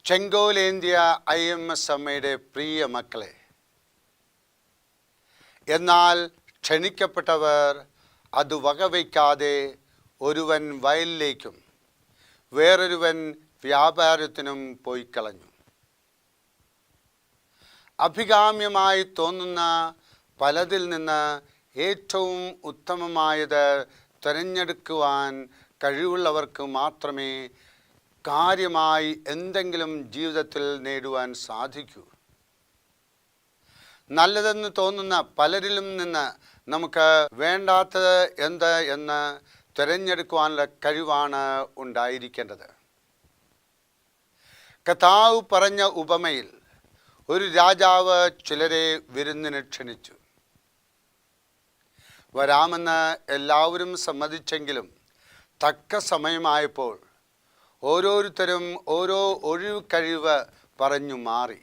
ചെങ്കോലേന്ത്യ IMS അമ്മയുടെ പ്രിയ മക്കളെ, എന്നാൽ ക്ഷണിക്കപ്പെട്ടവർ അത് വകവയ്ക്കാതെ ഒരുവൻ വയലിലേക്കും വേറൊരുവൻ വ്യാപാരത്തിനും പോയിക്കളഞ്ഞു. അഭികാമ്യമായി തോന്നുന്ന പലതിൽ നിന്ന് ഏറ്റവും ഉത്തമമായത് തിരഞ്ഞെടുക്കുവാൻ കഴിവുള്ളവർക്ക് മാത്രമേ കാര്യമായി എന്തെങ്കിലും ജീവിതത്തിൽ നേടുവാൻ സാധിക്കൂ. നല്ലതെന്ന് തോന്നുന്ന പലരിലും നിന്ന് നമുക്ക് വേണ്ടാത്തത് എന്ത് എന്ന് തിരഞ്ഞെടുക്കുവാനുള്ള കഴിവാണ് ഉണ്ടായിരിക്കേണ്ടത്. കർത്താവ് പറഞ്ഞ ഉപമയിൽ ഒരു രാജാവ് ചിലരെ വിരുന്നിന് ക്ഷണിച്ചു. വരാമെന്ന് എല്ലാവരും സമ്മതിച്ചെങ്കിലും തക്ക സമയമായപ്പോൾ ഓരോരുത്തരും ഓരോ ഒഴിവ് കഴിവ് പറഞ്ഞു മാറി.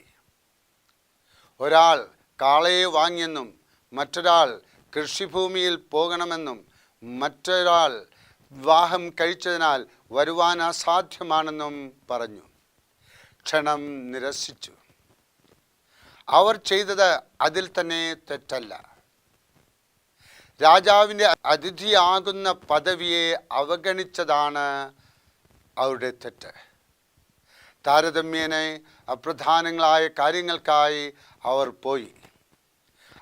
ഒരാൾ കാളയെ വാങ്ങിയെന്നും മറ്റൊരാൾ കൃഷിഭൂമിയിൽ പോകണമെന്നും മറ്റൊരാൾ വിവാഹം കഴിച്ചതിനാൽ വരുവാൻ അസാധ്യമാണെന്നും പറഞ്ഞു. ക്ഷണം നിരസിച്ചു. അവർ ചെയ്തത് അതിൽ തന്നെ തെറ്റല്ല. രാജാവിൻ്റെ അതിഥിയാകുന്ന പദവിയെ അവഗണിച്ചതാണ് അവരുടെ തെറ്റ്. താരതമ്യേന അപ്രധാനങ്ങളായ കാര്യങ്ങൾക്കായി അവർ പോയി.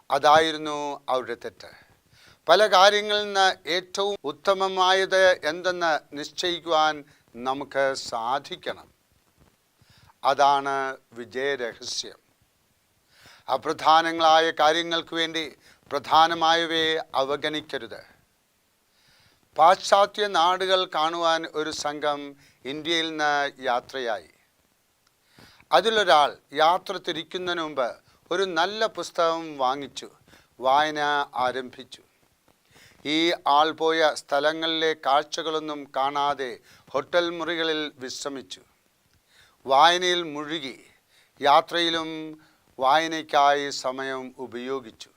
അതായിരുന്നു അവരുടെ തെറ്റ്. പല കാര്യങ്ങളിൽ നിന്ന് ഏറ്റവും ഉത്തമമായത് എന്തെന്ന് നിശ്ചയിക്കുവാൻ നമുക്ക് സാധിക്കണം. അതാണ് വിജയരഹസ്യം. അപ്രധാനങ്ങളായ കാര്യങ്ങൾക്ക് വേണ്ടി പ്രധാനമായവയെ അവഗണിക്കരുത്. പാശ്ചാത്യ നാടുകൾ കാണുവാൻ ഒരു സംഘം ഇന്ത്യയിൽ നിന്ന് യാത്രയായി. അതിലൊരാൾ യാത്ര തിരിക്കുന്നതിന് മുമ്പ് ഒരു നല്ല പുസ്തകം വാങ്ങിച്ചു വായന ആരംഭിച്ചു. ഈ ആൾ പോയ സ്ഥലങ്ങളിലെ കാഴ്ചകളൊന്നും കാണാതെ ഹോട്ടൽ മുറികളിൽ വിശ്രമിച്ചു. വായനയിൽ മുഴുകി. യാത്രയിലും വായനയ്ക്കായി സമയം ഉപയോഗിച്ചു.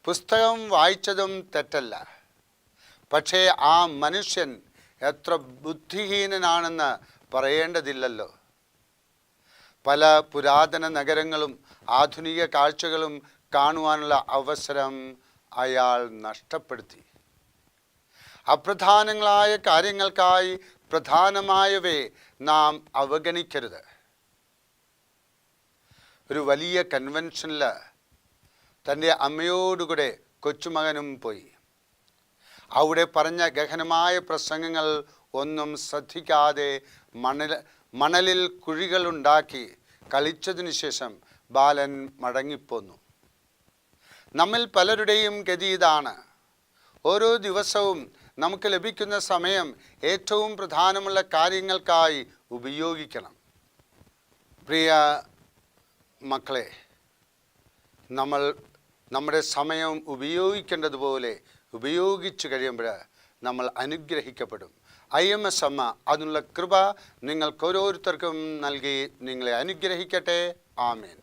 പുസ്തകം വായിച്ചതും തെറ്റല്ല. പക്ഷേ ആ മനുഷ്യൻ എത്ര ബുദ്ധിഹീനനാണെന്ന് പറയേണ്ടതില്ലല്ലോ. പല പുരാതന നഗരങ്ങളും ആധുനിക കാഴ്ചകളും കാണുവാനുള്ള അവസരം അയാൾ നഷ്ടപ്പെടുത്തി. അപ്രധാനങ്ങളായ കാര്യങ്ങൾക്കായി പ്രധാനമായവയെ നാം അവഗണിക്കരുത്. ഒരു വലിയ കൺവെൻഷനിൽ തൻ്റെ അമ്മയോടുകൂടെ കൊച്ചുമകനും പോയി. അവിടെ പറഞ്ഞ ഗഹനമായ പ്രസംഗങ്ങൾ ഒന്നും ശ്രദ്ധിക്കാതെ മണലിൽ കുഴികളുണ്ടാക്കി കളിച്ചതിനു ശേഷം ബാലൻ മടങ്ങിപ്പോന്നു. നമ്മിൽ പലരുടെയും ഗതി ഇതാണ്. ഓരോ ദിവസവും നമുക്ക് ലഭിക്കുന്ന സമയം ഏറ്റവും പ്രധാനമുള്ള കാര്യങ്ങൾക്കായി ഉപയോഗിക്കണം. പ്രിയ മക്കളെ, നമ്മൾ നമ്മുടെ സമയം ഉപയോഗിക്കേണ്ടതുപോലെ ഉപയോഗിച്ചു കഴിയുമ്പോൾ നമ്മൾ അനുഗ്രഹിക്കപ്പെടും. IMS അമ്മ അതിനുള്ള കൃപ നിങ്ങൾക്ക് ഓരോരുത്തർക്കും നൽകി നിങ്ങളെ അനുഗ്രഹിക്കട്ടെ. ആമേൻ.